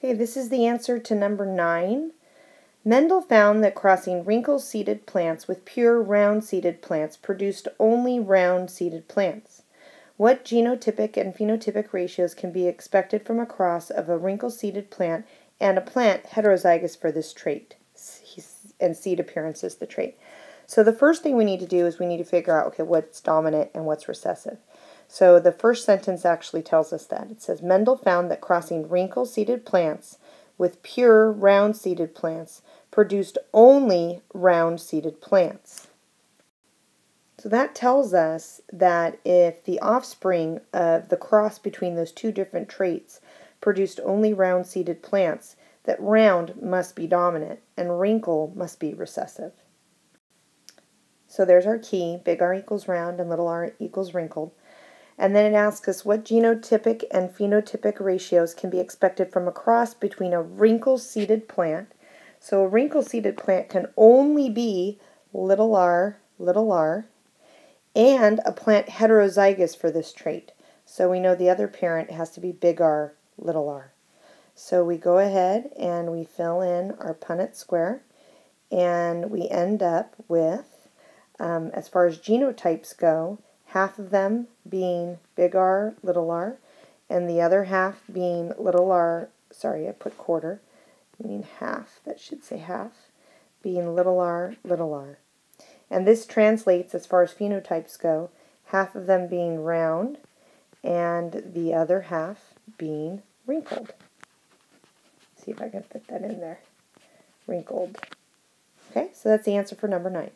Okay, this is the answer to number 9. Mendel found that crossing wrinkle-seeded plants with pure round-seeded plants produced only round-seeded plants. What genotypic and phenotypic ratios can be expected from a cross of a wrinkle-seeded plant and a plant heterozygous for this trait? And seed appearance is the trait. So the first thing we need to do is we need to figure out, okay, what's dominant and what's recessive. So the first sentence actually tells us that. It says, Mendel found that crossing wrinkle-seeded plants with pure round-seeded plants produced only round-seeded plants. So that tells us that if the offspring of the cross between those two different traits produced only round-seeded plants, that round must be dominant and wrinkle must be recessive. So there's our key, big R equals round and little r equals wrinkled. And then it asks us what genotypic and phenotypic ratios can be expected from a cross between a wrinkle-seeded plant. So a wrinkle-seeded plant can only be little r, and a plant heterozygous for this trait. So we know the other parent has to be big R, little r. So we go ahead and we fill in our Punnett square, and we end up with, as far as genotypes go, half of them being big R, little r, and the other half being little r, sorry, I put quarter, I mean half, that should say half, being little r. And this translates, as far as phenotypes go, half of them being round and the other half being wrinkled. See if I can fit that in there. Wrinkled. Okay, so that's the answer for number 9.